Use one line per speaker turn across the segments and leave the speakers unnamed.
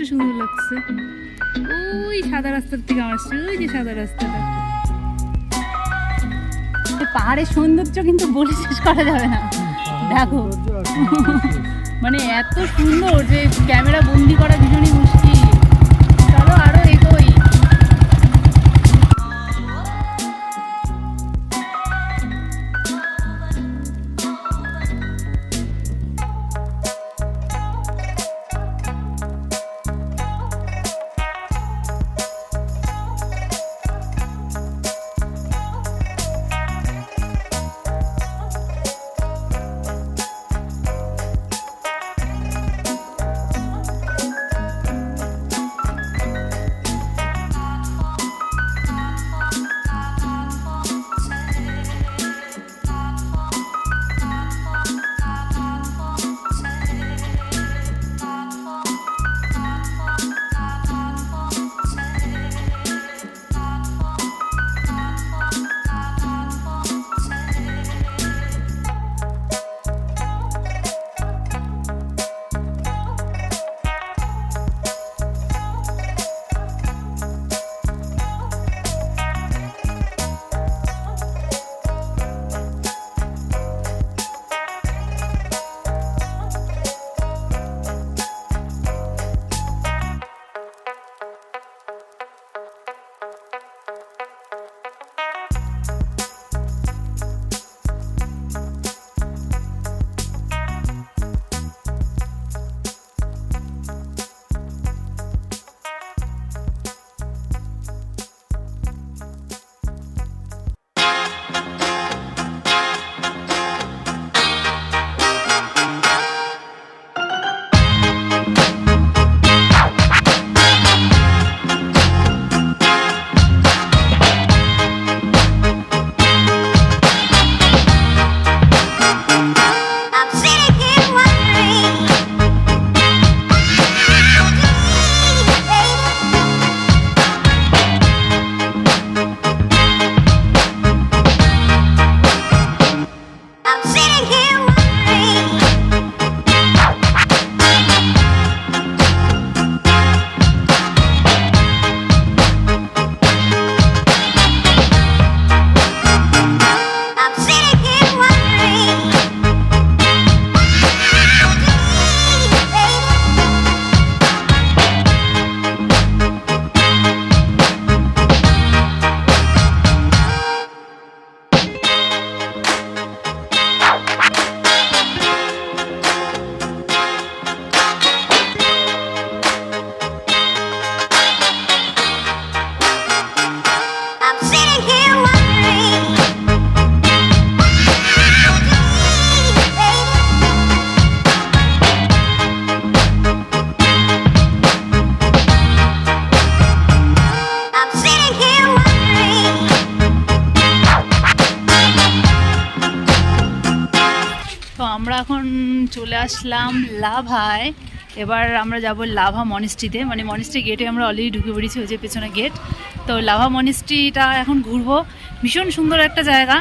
সুন্দর লাগছে। ওই সাদা রাস্তার থেকে আসছে, ওই যে সাদা রাস্তাটা। পাহাড়ের সৌন্দর্য কিন্তু বলে শেষ করা যাবে না। দেখো মানে এত সুন্দর যে ক্যামেরা বন্দি করা ভীষণই মুশকিল। চলো আরো এগোই। আমরা এখন চলে আসলাম লাভায়। এবার আমরা যাব লাভা মনিস্ট্রিতে, মানে মনিস্ট্রি গেটে আমরা অলরেডি ঢুকে পড়েছি, ওই যে পেছনে গেট। তো লাভা মনিস্ট্রিটা এখন ঘুরবো। ভীষণ সুন্দর একটা জায়গা,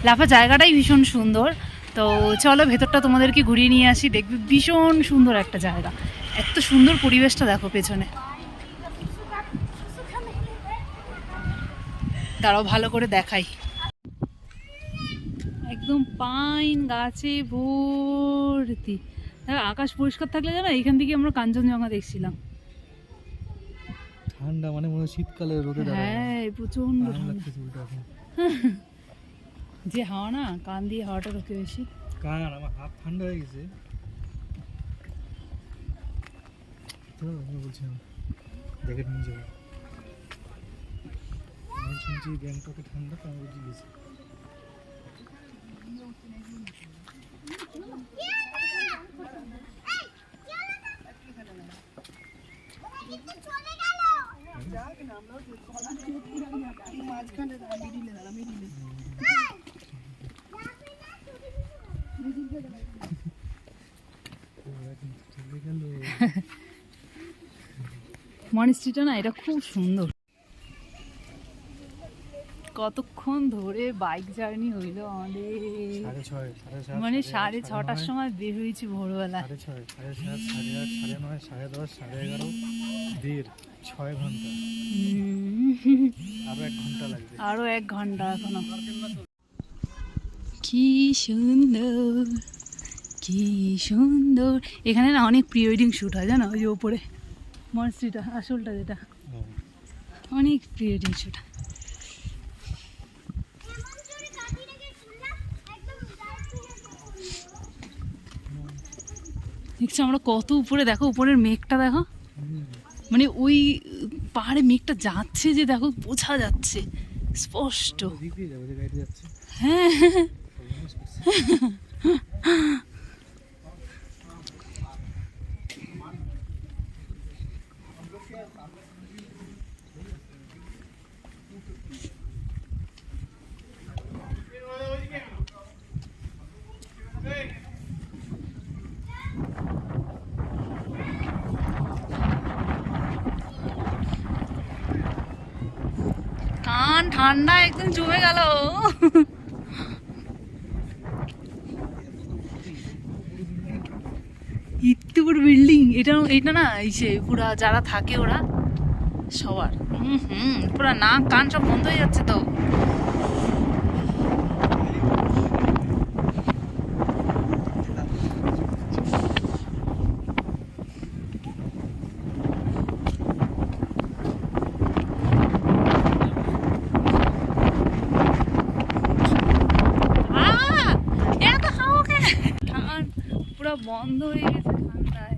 লাভা জায়গাটাই ভীষণ সুন্দর। তো চলো ভেতরটা তোমাদেরকে ঘুরিয়ে নিয়ে আসি, দেখবে ভীষণ সুন্দর একটা জায়গা। এত সুন্দর পরিবেশটা দেখো পেছনে। দাঁড়াও ভালো করে দেখাই। একদম পাইন গাছে ভর্তি। আকাশ পরিষ্কার থাকলে জানো এখান থেকে আমরা কাঞ্চনজঙ্ঘা দেখছিলাম।
ঠান্ডা মানে মনে শীতকালে রোদে দাঁড়ায়।
হ্যাঁ প্রচন্ড ঠান্ডা। যে হাওয়া না, কান দিয়ে হাওয়াটা ঢোকে বেশি।
কান আমার হাত ঠান্ডা হয়ে গেছে তো আমি বলছিলাম জ্যাকেট নিয়ে যাবো। আমি শুনছি গ্যাংটকে ঠান্ডা, তো আমি বুঝে গেছি।
মনিস্ট্রিটা না এটা খুব সুন্দর। কতক্ষণ ধরে বাইক জার্নি হইলো আমাদের, মানে 6:30টার সময় বের হয়েছি ভোরবেলা।
6:30, 7:30, 8:30, 9:30, 10:30, 11:30 6 ঘন্টা, আরো 1 ঘন্টা লাগবে।
আরো 1 ঘন্টা এখনো। কি সুন্দর, কি সুন্দর। এখানে না অনেক প্রি ওয়েডিং শ্যুট হয় জানো, ওই যে ওপরে মনস্ট্রিটা আসলটা যেটা, অনেক প্রি ওয়েডিং শ্যুট। দেখছো আমরা কত উপরে, দেখো উপরের মেঘটা দেখো, মানে ওই পাহাড়ে মেঘটা যাচ্ছে যে দেখো, বোঝা যাচ্ছে স্পষ্ট। হ্যাঁ কান ঠান্ডা একদম জমে গেল। ইত্তুপুর বিল্ডিং, এটা এটা না এই সে পুরা যারা থাকে ওরা সবার, পুরা নাক কান সব বন্ধ হয়ে যাচ্ছে তো। পুরো বন্ধ হয়ে গেছে ঠান্ডায়।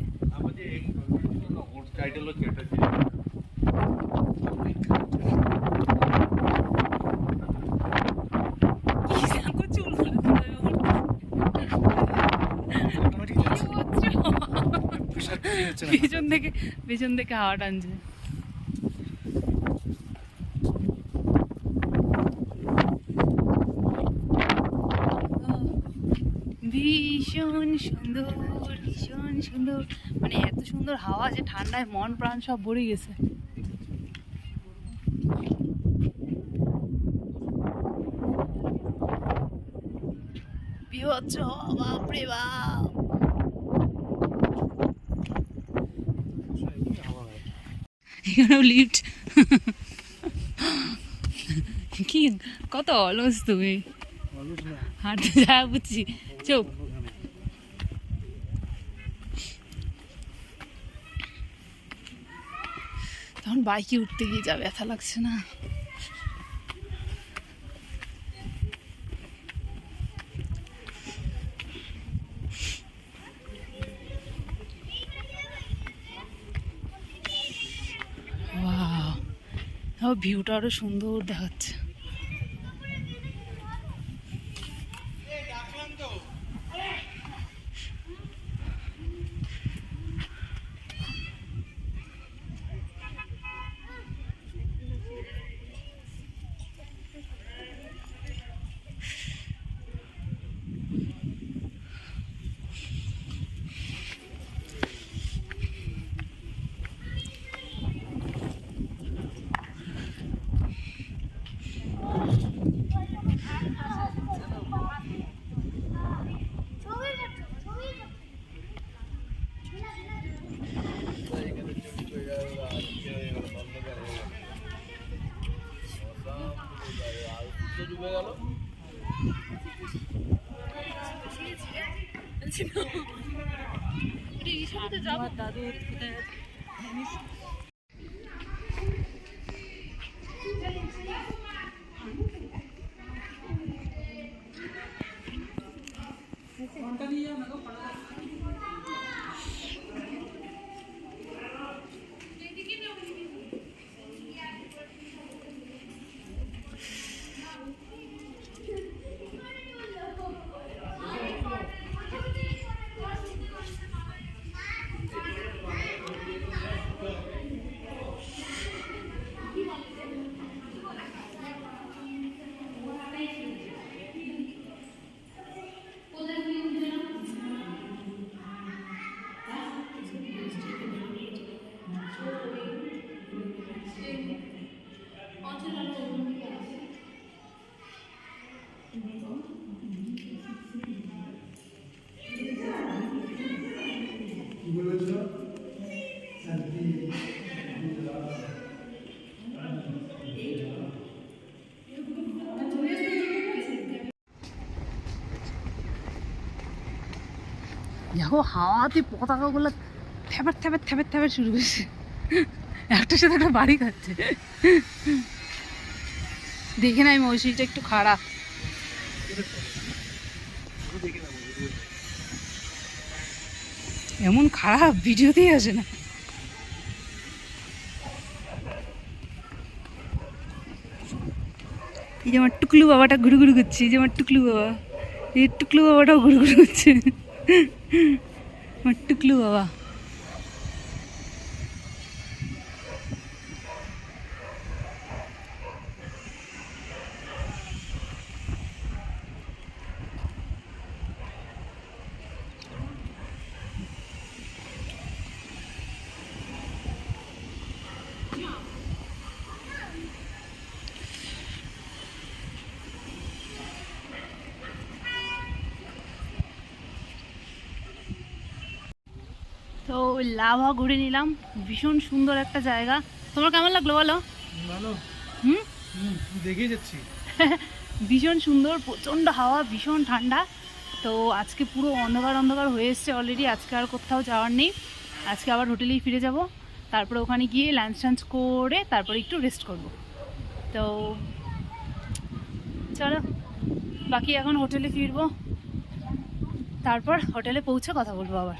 পেছন থেকে হাওয়া টানছে। ভীষণ সুন্দর, ভীষণ সুন্দর, মানে এত সুন্দর হাওয়া যে ঠান্ডায় মন প্রাণ সব ভরে গেছে। বিভৎস, বাপরে বাপ। এখানেও লিফট। কি কত অলস তুমি, হাঁটতে যা বুঝছি চোখ। তখন বাইকে উঠতে গিয়ে যা ব্যথা লাগছে না। ওয়াও, ভিউটা আরো সুন্দর দেখাচ্ছে। দাদু দেখো হাওয়াতে পতাকাগুলো থ্যাপার থ্যাপার থ্যাপার থ্যাপার শুরু করছে, একটার সাথে একটা বাড়ি খাচ্ছে। দেখে নাই মৌসুমিটা একটু খারাপ, এমন খারাপ ভিডিওতেই আসে না। এই যে আমার টুকলু বাবাটা ঘুরু ঘুরু করছে, এই যে আমার টুকলু বাবা, এই টুকলু বাবাটাও ঘুরু ঘুরু করছে, আমার টুকলু বাবা। তো লাভা ঘুরে নিলাম, ভীষণ সুন্দর একটা জায়গা। তোমার কেমন লাগলো বলো?
ভালো।
হুম,
দেখেই যাচ্ছি।
ভীষণ সুন্দর, প্রচণ্ড হাওয়া, ভীষণ ঠান্ডা। তো আজকে পুরো অন্ধকার অন্ধকার হয়ে এসছে অলরেডি, আজকে আর কোথাও যাওয়ার নেই, আজকে আবার হোটেলেই ফিরে যাব। তারপরে ওখানে গিয়ে লাঞ্চ টাঞ্চ করে তারপরে একটু রেস্ট করব। তো চলো, বাকি এখন হোটেলে ফিরবো, তারপর হোটেলে পৌঁছে কথা বলবো আবার।